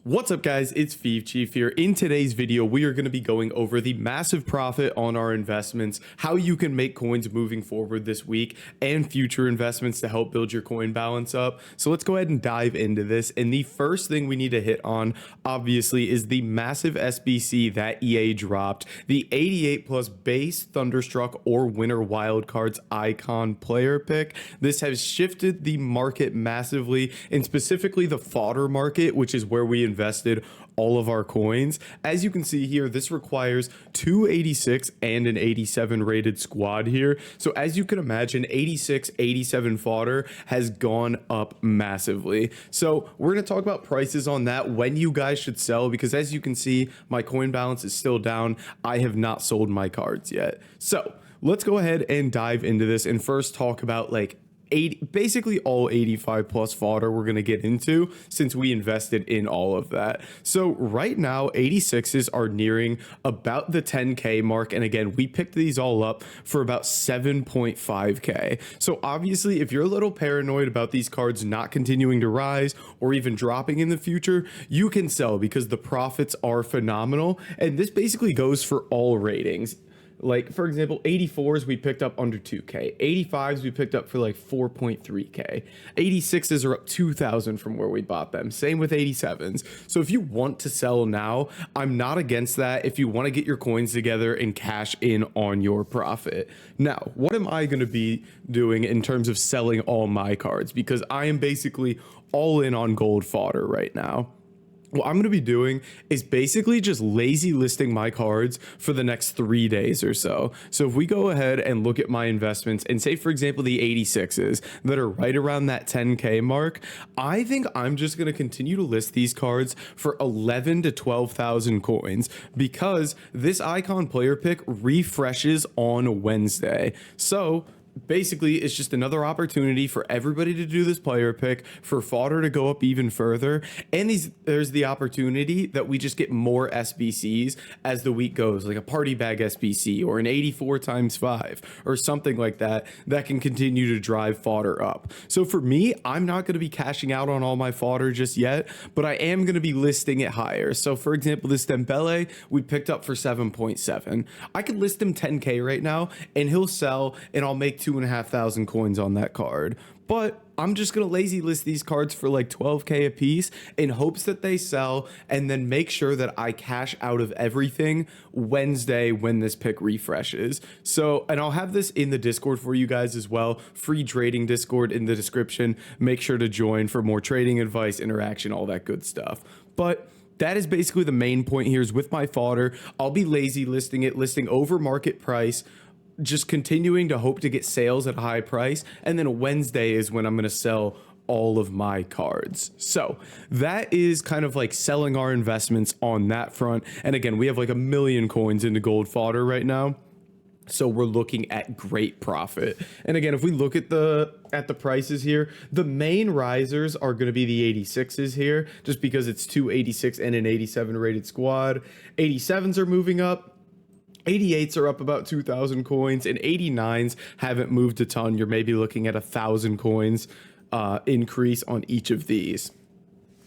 What's up guys, it's Chief here. In today's video, we are going to be going over the massive profit on our investments, how you can make coins moving forward this week, and future investments to help build your coin balance up. So let's go ahead and dive into this. And the first thing we need to hit on, obviously, is the massive SBC that EA dropped, the 88 plus base Thunderstruck or Winter Wildcards icon player pick. This has shifted the market massively, and specifically the fodder market, which is where we invested all of our coins. As you can see here, this requires 286 and an 87 rated squad here. So as you can imagine, 86, 87 fodder has gone up massively. So we're going to talk about prices on that, when you guys should sell, because as you can see, my coin balance is still down. I have not sold my cards yet. So let's go ahead and dive into this and first talk about basically all 85 plus fodder we're going to get into, since we invested in all of that. So right now 86s are nearing about the 10k mark, and again, we picked these all up for about 7.5k. so obviously if you're a little paranoid about these cards not continuing to rise or even dropping in the future, you can sell because the profits are phenomenal. And this basically goes for all ratings. Like, for example, 84s we picked up under 2k, 85s we picked up for like 4.3k, 86s are up 2,000 from where we bought them, same with 87s. So if you want to sell now, I'm not against that if you want to get your coins together and cash in on your profit. Now, what am I going to be doing in terms of selling all my cards? Because I am basically all in on gold fodder right now. What I'm going to be doing is basically just lazy listing my cards for the next 3 days or so. So if we go ahead and look at my investments and say, for example, the 86s that are right around that 10k mark, I think I'm just going to continue to list these cards for 11 to 12,000 coins, because this icon player pick refreshes on Wednesday. So basically, it's just another opportunity for everybody to do this player pick, for fodder to go up even further, and there's the opportunity that we just get more SBCs as the week goes, like a party bag SBC or an 84 times 5 or something like that, that can continue to drive fodder up. So for me, I'm not going to be cashing out on all my fodder just yet, but I am going to be listing it higher. So for example, this Dembele we picked up for 7.7. I could list him 10k right now and he'll sell, and I'll make 2,500 coins on that card. But I'm just gonna lazy list these cards for like 12k a piece in hopes that they sell, and then make sure that I cash out of everything Wednesday when this pick refreshes. So, and I'll have this in the Discord for you guys as well, free trading Discord in the description. Make sure to join for more trading advice, interaction, all that good stuff. But that is basically the main point here, is with my fodder, I'll be lazy listing it, listing over market price, just continuing to hope to get sales at a high price, and then Wednesday is when I'm going to sell all of my cards. So that is kind of like selling our investments on that front. And again, we have like 1 million coins into gold fodder right now, so we're looking at great profit. And again, if we look at the prices here, the main risers are going to be the 86s here, just because it's 286 and an 87 rated squad. 87s are moving up, 88s are up about 2,000 coins, and 89s haven't moved a ton. You're maybe looking at 1,000 coins increase on each of these.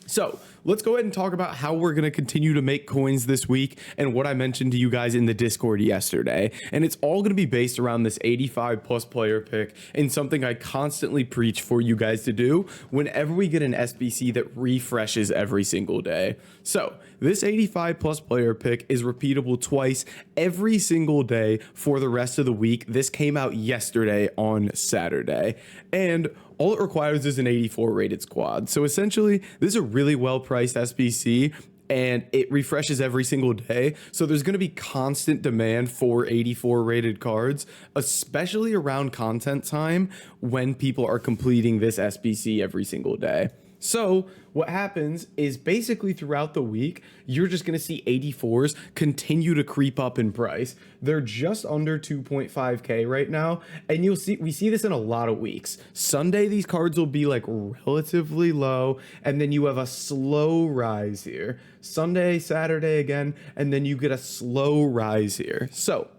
So let's go ahead and talk about how we're going to continue to make coins this week, and what I mentioned to you guys in the Discord yesterday. And it's all going to be based around this 85 plus player pick, and something I constantly preach for you guys to do whenever we get an SBC that refreshes every single day. So this 85 plus player pick is repeatable twice every single day for the rest of the week. This came out yesterday on Saturday, and all it requires is an 84 rated squad. So essentially, this is a really well-priced SBC, and it refreshes every single day. So there's going to be constant demand for 84 rated cards, especially around content time when people are completing this SBC every single day. So what happens is basically throughout the week, you're just going to see 84s continue to creep up in price. They're just under 2.5k right now, and we see this in a lot of weeks. Sunday, these cards will be like relatively low, and then you have a slow rise here. Sunday, Saturday again, and then you get a slow rise here. So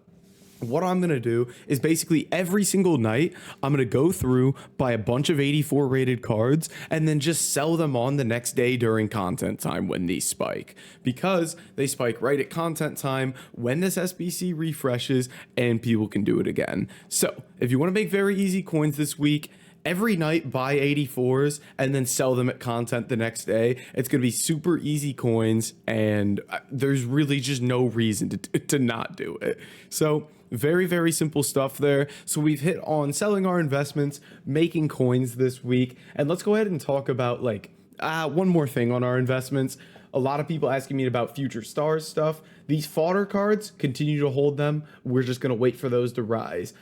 what I'm going to do is basically every single night, I'm going to go through, buy a bunch of 84 rated cards, and then just sell them on the next day during content time when these spike, because they spike right at content time when this SBC refreshes and people can do it again. So if you want to make very easy coins this week, every night buy 84s and then sell them at content the next day. It's going to be super easy coins, and there's really just no reason to not do it. So very, very simple stuff there. So we've hit on selling our investments, making coins this week. And let's go ahead and talk about one more thing on our investments. A lot of people asking me about future stars stuff. These fodder cards, continue to hold them. We're just going to wait for those to rise.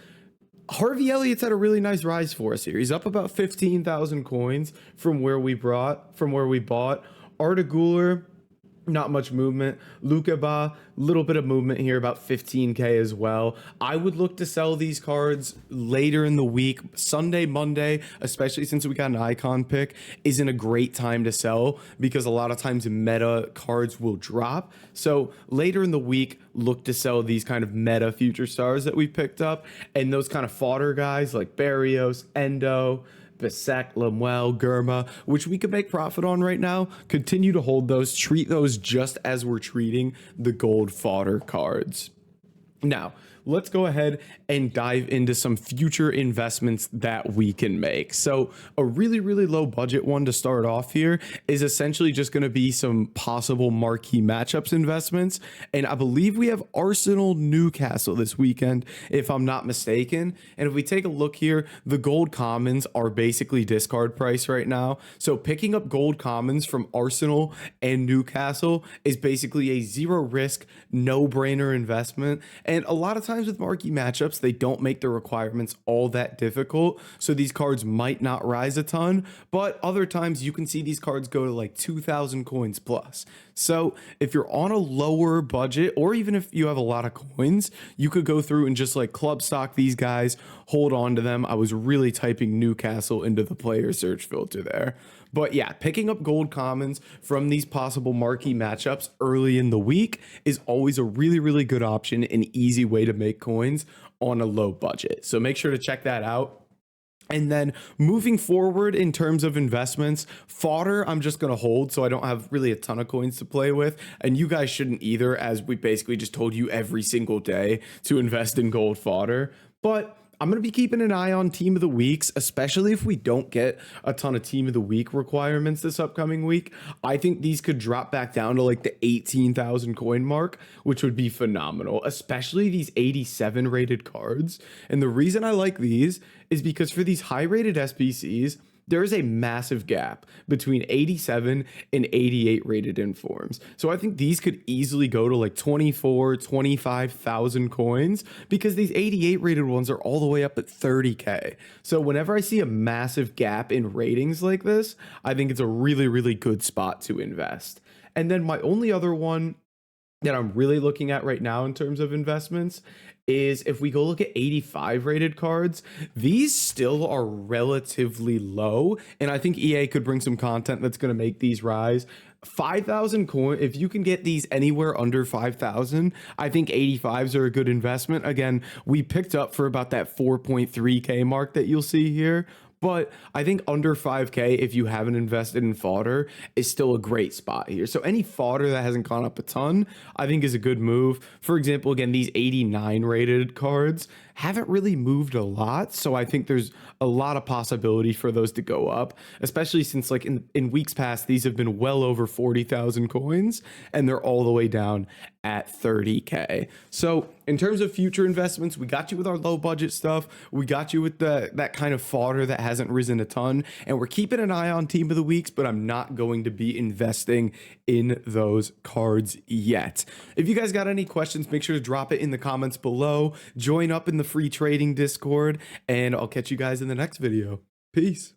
Harvey Elliott's had a really nice rise for us here. He's up about 15,000 coins from where we bought. Arda Guler, not much movement. Luka Ba, little bit of movement here, about 15K as well. I would look to sell these cards later in the week. Sunday, Monday, especially since we got an icon pick, isn't a great time to sell because a lot of times meta cards will drop. So later in the week, look to sell these kind of meta future stars that we picked up, and those kind of fodder guys like Barrios, Endo, Bisek, Lemuel, Germa, which we could make profit on right now. Continue to hold those, treat those just as we're treating the gold fodder cards. Now, let's go ahead and dive into some future investments that we can make. So a really, really low budget one to start off here is essentially just going to be some possible marquee matchups investments. And I believe we have Arsenal Newcastle this weekend, if I'm not mistaken. And if we take a look here, the gold commons are basically discard price right now. So picking up gold commons from Arsenal and Newcastle is basically a zero risk, no brainer investment. And a lot of times with marquee matchups, they don't make the requirements all that difficult. So these cards might not rise a ton, but other times you can see these cards go to like 2,000 coins plus. So if you're on a lower budget, or even if you have a lot of coins, you could go through and just like club stock these guys, hold on to them. I was really typing Newcastle into the player search filter there. But yeah, picking up gold commons from these possible marquee matchups early in the week is always a really, really good option, an easy way to make coins on a low budget. So make sure to check that out. And then moving forward in terms of investments, fodder, I'm just going to hold, so I don't have really a ton of coins to play with. And you guys shouldn't either, as we basically just told you every single day to invest in gold fodder. But I'm going to be keeping an eye on team of the weeks, especially if we don't get a ton of team of the week requirements this upcoming week. I think these could drop back down to like the 18,000 coin mark, which would be phenomenal, especially these 87 rated cards. And the reason I like these is because for these high rated SBCs, there is a massive gap between 87 and 88 rated informs. So I think these could easily go to like 24, 25,000 coins because these 88 rated ones are all the way up at 30K. So whenever I see a massive gap in ratings like this, I think it's a really, really good spot to invest. And then my only other one that I'm really looking at right now in terms of investments is if we go look at 85 rated cards, these still are relatively low. And I think EA could bring some content that's going to make these rise. 5,000 coin, if you can get these anywhere under 5,000, I think 85s are a good investment. Again, we picked up for about that 4.3K mark that you'll see here. But I think under 5K, if you haven't invested in fodder, is still a great spot here. So any fodder that hasn't gone up a ton, I think is a good move. For example, again, these 89 rated cards haven't really moved a lot. So I think there's a lot of possibility for those to go up, especially since like in weeks past, these have been well over 40,000 coins and they're all the way down at 30K. So in terms of future investments, we got you with our low budget stuff. We got you with that kind of fodder that hasn't risen a ton, and we're keeping an eye on team of the weeks, but I'm not going to be investing in those cards yet. If you guys got any questions, make sure to drop it in the comments below. Join up in the free trading Discord, and I'll catch you guys in the next video. Peace.